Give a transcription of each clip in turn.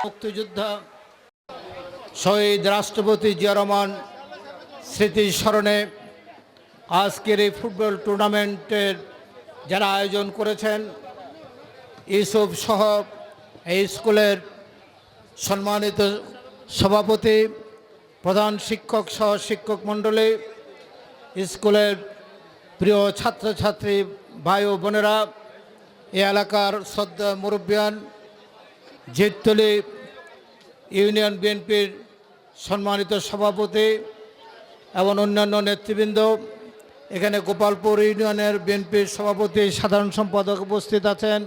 মুক্তিযোদ্ধা শহীদ রাষ্ট্রপতি জিয়া রহমান স্মৃতির স্মরণে আজকের এই ফুটবল টুর্নামেন্টের যারা আয়োজন করেছেন ইউসুফ সহ এই স্কুলের সম্মানিত সভাপতি, প্রধান শিক্ষক সহ শিক্ষক মণ্ডলী, স্কুলের প্রিয় ছাত্রছাত্রী ভাই ও বোনেরা, এ এলাকার শ্রদ্ধা মুরব্বিয়ান, জিততলী ইউনিয়ন বিএনপির সম্মানিত সভাপতি এবং অন্যান্য নেতৃবৃন্দ, এখানে গোপালপুর ইউনিয়নের বিএনপির সভাপতি সাধারণ সম্পাদক উপস্থিত আছেন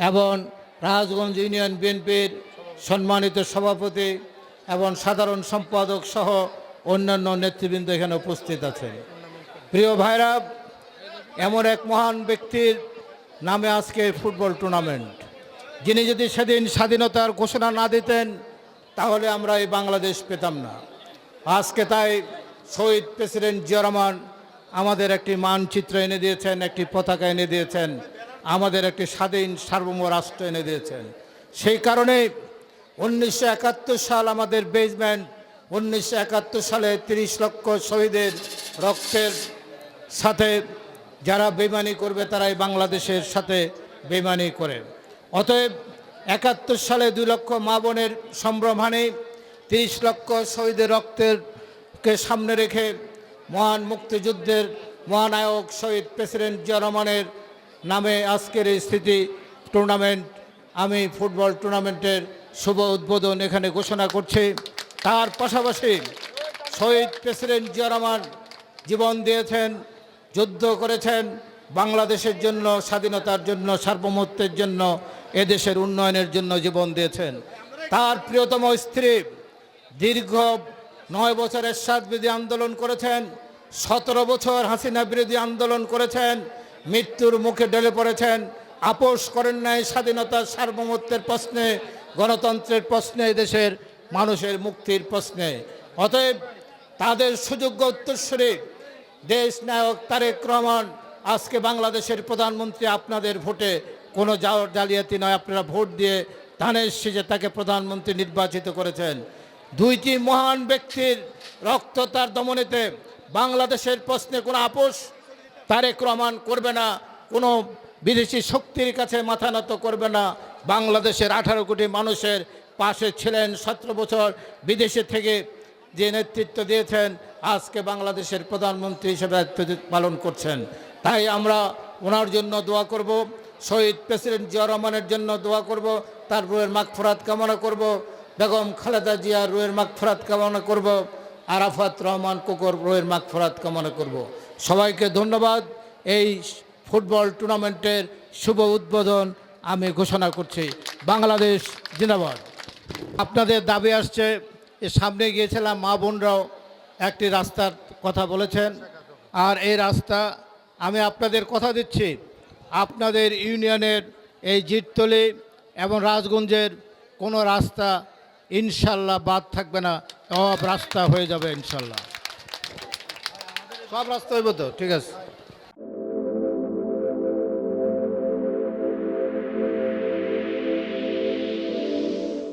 এবং রাজগঞ্জ ইউনিয়ন বিএনপির সম্মানিত সভাপতি এবং সাধারণ সম্পাদক সহ অন্যান্য নেতৃবৃন্দ এখানে উপস্থিত আছেন। প্রিয় ভাইরা, এমন এক মহান ব্যক্তির নামে আজকে ফুটবল টুর্নামেন্ট, যিনি যদি সেদিন স্বাধীনতার ঘোষণা না দিতেন তাহলে আমরা এই বাংলাদেশ পেতাম না। আজকে তাই শহীদ প্রেসিডেন্ট জিয়া রহমান আমাদের একটি মানচিত্র এনে দিয়েছেন, একটি পতাকা এনে দিয়েছেন, আমাদের একটি স্বাধীন সার্বভৌম রাষ্ট্র এনে দিয়েছেন। সেই কারণে 1971 সাল আমাদের বেজমেন্ট, 1971 সালে 30 লক্ষ শহীদের রক্তের সাথে যারা বেইমানি করবে তারাই বাংলাদেশের সাথে বেইমানি করে। অতএব 71 সালে 2 লক্ষ মা বোনের সম্ভ্রমহানি, 30 লক্ষ শহীদের রক্তেরকে সামনে রেখে মহান মুক্তিযুদ্ধের মহানায়ক শহীদ প্রেসিডেন্ট জিয়া রহমানের নামে আজকের এই স্মৃতি টুর্নামেন্ট, আমি ফুটবল টুর্নামেন্টের শুভ উদ্বোধন এখানে ঘোষণা করছি। তার পাশাপাশি শহীদ প্রেসিডেন্ট জিয়া রহমান জীবন দিয়েছেন, যুদ্ধ করেছেন বাংলাদেশের জন্য, স্বাধীনতার জন্য, সার্বভৌমত্বের জন্য, এদেশের উন্নয়নের জন্য জীবন দিয়েছেন। তার প্রিয়তম স্ত্রী দীর্ঘ 9 বছর এরশাদ বিরোধী আন্দোলন করেছেন, 17 বছর হাসিনা বিরোধী আন্দোলন করেছেন, মৃত্যুর মুখে ঢলে পড়েছেন, আপোষ করেন নাই স্বাধীনতার সার্বভৌমত্বের প্রশ্নে, গণতন্ত্রের প্রশ্নে, দেশের মানুষের মুক্তির প্রশ্নে। অতএব তাদের সুযোগ্য উত্তরসূরি দেশ নায়ক তারেক রহমান আজকে বাংলাদেশের প্রধানমন্ত্রী। আপনাদের ভোটে কোনো জালিয়াতি নয়, আপনারা ভোট দিয়ে ধানের শীষে তাকে প্রধানমন্ত্রী নির্বাচিত করেছেন। দুইটি মহান ব্যক্তির রক্ত তার দমনেতে বাংলাদেশের প্রশ্নে কোনো আপোষ তারেক রহমান করবে না, কোনো বিদেশি শক্তির কাছে মাথা নত করবে না। বাংলাদেশের 18 কোটি মানুষের পাশে ছিলেন, 17 বছর বিদেশে থেকে যে নেতৃত্ব দিয়েছেন, আজকে বাংলাদেশের প্রধানমন্ত্রী হিসেবে দায়িত্ব পালন করছেন। তাই আমরা ওনার জন্য দোয়া করব, শহীদ প্রেসিডেন্ট জিয়া রহমানের জন্য দোয়া করব, তার রুহের মাগফিরাত কামনা করব, বেগম খালেদা জিয়ার রুহের মাগফিরাত কামনা করব, আরাফাত রহমান কোকর রুহের মাগফিরাত কামনা করব। সবাইকে ধন্যবাদ। এই ফুটবল টুর্নামেন্টের শুভ উদ্বোধন আমি ঘোষণা করছি। বাংলাদেশ জিন্দাবাদ। আপনাদের দাবি আসছে, এর সামনে গিয়েছিলাম, মা বোনরাও একটি রাস্তার কথা বলেছেন, আর এই রাস্তা আমি আপনাদের কথা দিচ্ছি, আপনাদের ইউনিয়নের এই জিততলী এবং রাজগঞ্জের কোনো রাস্তা ইনশাল্লাহ বাদ থাকবে না, সব রাস্তা হয়ে যাবে ইনশাল্লাহ, সব রাস্তা হইব তো, ঠিক আছে।